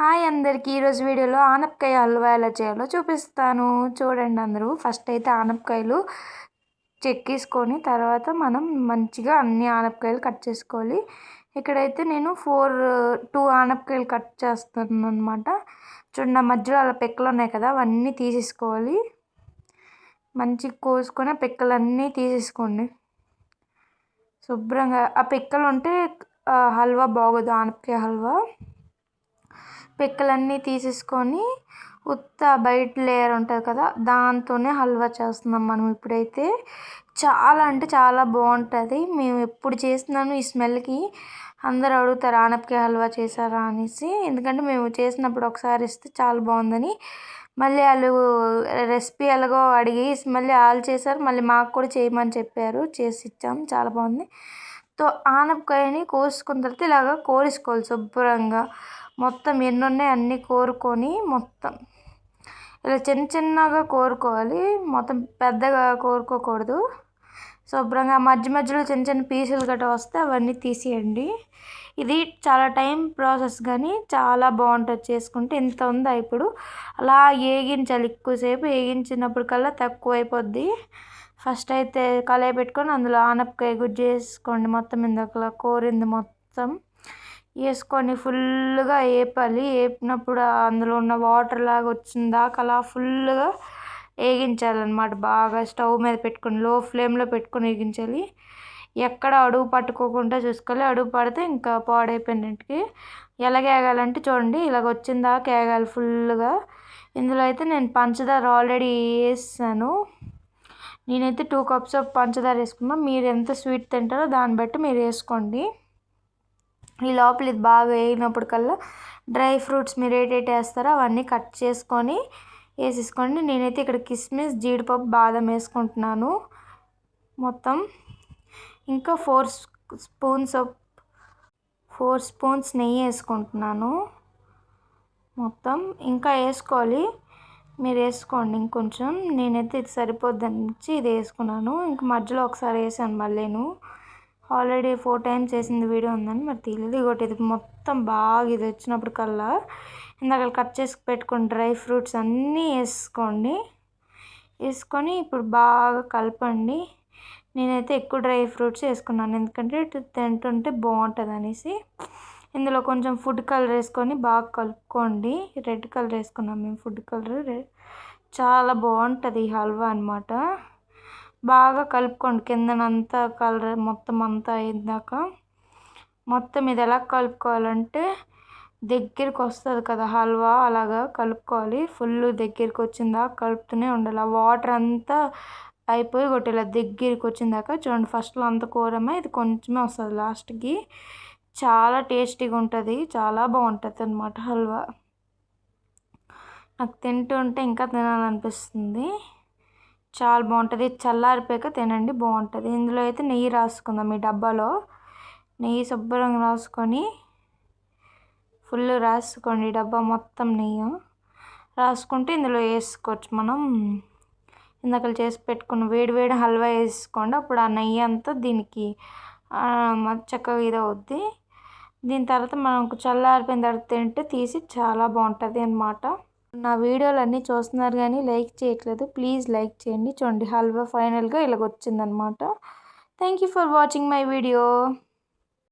Hi అందరికీ ఈరోజు వీడియోలో ఆనపకాయ హల్వా ఎలా చేయాలో చూపిస్తాను. చూడండి అందరూ. ఫస్ట్ అయితే ఆనపకాయలు చెక్కేసుకొని తర్వాత మనం మంచిగా అన్ని ఆనపకాయలు కట్ చేసుకోవాలి. ఇక్కడైతే నేను 2 ఆనపకాయలు కట్ చేస్తాను అనమాట. చూడండి మధ్యలో అలా పిక్కలు ఉన్నాయి కదా, అవన్నీ తీసేసుకోవాలి. మంచిగా కోసుకొని ఆ పిక్కలన్నీ తీసేసుకోండి శుభ్రంగా. ఆ పిక్కలు ఉంటే హల్వా బాగోదు, ఆనపకాయ హల్వా. పిక్కలన్నీ తీసేసుకొని ఉత్త బయట లేయర్ ఉంటుంది కదా, దాంతోనే హల్వా చేస్తున్నాం మనం ఇప్పుడైతే. చాలా అంటే చాలా బాగుంటుంది. మేము ఎప్పుడు చేస్తున్నాను ఈ స్మెల్కి అందరూ అడుగుతారు ఆనపకాయ హల్వా చేశారా అనేసి. ఎందుకంటే మేము చేసినప్పుడు ఒకసారి ఇస్తే చాలా బాగుందని మళ్ళీ వాళ్ళు రెసిపీ ఎలాగో అడిగి మళ్ళీ వాళ్ళు చేశారు, మళ్ళీ మాకు కూడా చేయమని చెప్పారు, చేసి ఇచ్చాం. చాలా బాగుంది. ఆనపకాయని కోసుకున్న తర్వాత ఇలాగ కోరేసుకోవాలి శుభ్రంగా. మొత్తం ఎన్ని ఉన్నాయి అన్నీ కోరుకొని మొత్తం ఇలా చిన్న చిన్నగా కోరుకోవాలి, మొత్తం పెద్దగా కోరుకోకూడదు. శుభ్రంగా మధ్య మధ్యలో చిన్న చిన్న పీసులు గట్రా వస్తే అవన్నీ తీసేయండి. ఇది చాలా టైం ప్రాసెస్ కానీ చాలా బాగుంటుంది చేసుకుంటే. ఇంత ఉందా ఇప్పుడు, అలా వేగించాలి. ఎక్కువసేపు వేగించినప్పుడు కల్లా తక్కువ అయిపోద్ది. ఫస్ట్ అయితే కళాయి పెట్టుకొని అందులో ఆనపకాయ గుజ్జు వేసుకోండి. మొత్తం ఇందాకలా కోరింది మొత్తం వేసుకొని ఫుల్గా వేపాలి. వేపినప్పుడు అందులో ఉన్న వాటర్ లాగా వచ్చిన దాకా అలా ఫుల్గా వేగించాలన్నమాట. బాగా స్టవ్ మీద పెట్టుకొని లో ఫ్లేమ్లో పెట్టుకొని వేగించాలి. ఎక్కడ అడుగు పట్టుకోకుండా చూసుకోవాలి. అడుగు పడితే ఇంకా పాడైపోయినట్టుకి. ఎలాగ వేగాలంటే చూడండి, ఇలాగ వచ్చిన దాకా వేగాలి ఫుల్గా. ఇందులో అయితే నేను పంచదార ఆల్రెడీ వేసాను. నేనైతే 2 కప్స్ ఆఫ్ పంచదార వేసుకున్నాను. మీరు ఎంత స్వీట్ తింటారో దాన్ని బట్టి మీరు వేసుకోండి. ఈ లోపల ఇది బాగా వేగినప్పుడు కల్లా డ్రై ఫ్రూట్స్ మీరు ఏటేటి వేస్తారో అవన్నీ కట్ చేసుకొని వేసేసుకోండి. నేనైతే ఇక్కడ కిస్మిస్, జీడిపప్పు, బాదం వేసుకుంటున్నాను మొత్తం. ఇంకా 4 స్పూన్స్ నెయ్యి వేసుకుంటున్నాను మొత్తం. ఇంకా వేసుకోవాలి, మీరు వేసుకోండి ఇంకొంచెం. నేనైతే ఇది సరిపోద్దని ఇది వేసుకున్నాను. ఇంక మధ్యలో ఒకసారి వేసాను మళ్ళీను. ఆల్రెడీ 4 టైమ్స్ వేసింది వీడియో ఉందని మరి తెలియదు. ఇంకోటి ఇది మొత్తం బాగా ఇది వచ్చినప్పుడు కల్లా ఇందాక కట్ చేసి పెట్టుకొని డ్రై ఫ్రూట్స్ అన్నీ వేసుకోండి. వేసుకొని ఇప్పుడు బాగా కలపండి. నేనైతే ఎక్కువ డ్రై ఫ్రూట్స్ వేసుకున్నాను ఎందుకంటే తింటుంటే బాగుంటుంది అనేసి. ఇందులో కొంచెం ఫుడ్ కలర్ వేసుకొని బాగా కలుపుకోండి. రెడ్ కలర్ వేసుకున్నాం మేము, ఫుడ్ కలర్. చాలా బాగుంటుంది ఈ హల్వా అనమాట. బాగా కలుపుకోండి కిందనంతా కలర్ మొత్తం అంతా అయిందాక. మొత్తం ఇది ఎలా కలుపుకోవాలంటే దగ్గరికి వస్తుంది కదా హల్వా, అలాగా కలుపుకోవాలి. ఫుల్ దగ్గరికి వచ్చిందాక కలుపుతూనే ఉండాలి. ఆ వాటర్ అంతా అయిపోయి ఇలా దగ్గరికి వచ్చిందాక చూడండి. ఫస్ట్లో అంత కూరమే, ఇది కొంచెమే వస్తుంది లాస్ట్కి. చాలా టేస్టీగా ఉంటుంది, చాలా బాగుంటుంది అన్నమాట హల్వా. నాకు తింటుంటే ఇంకా తినాలనిపిస్తుంది. చాలా బాగుంటుంది. చల్లారిపోయాక తినండి, బాగుంటుంది. ఇందులో అయితే నెయ్యి రాసుకుందాం. ఈ డబ్బాలో నెయ్యి శుభ్రంగా రాసుకొని ఫుల్ రాసుకోండి. డబ్బా మొత్తం నెయ్యి రాసుకుంటే ఇందులో వేసుకోవచ్చు మనం. ఇందాక చేసి పెట్టుకున్న వేడి వేడి హల్వా వేసుకోండి. అప్పుడు ఆ నెయ్యి అంతా దీనికి చక్కగా ఇది అవుద్ది. దీని తర్వాత మనం చల్లారిపోయిన తర్వాత తింటే తీసి చాలా బాగుంటుంది అన్నమాట. నా వీడియోలు అన్నీ చూస్తున్నారు కానీ లైక్ చేయట్లేదు, ప్లీజ్ లైక్ చేయండి. చూడండి హల్వా ఫైనల్గా ఇలాగ వచ్చిందనమాట. Thank you for watching my video.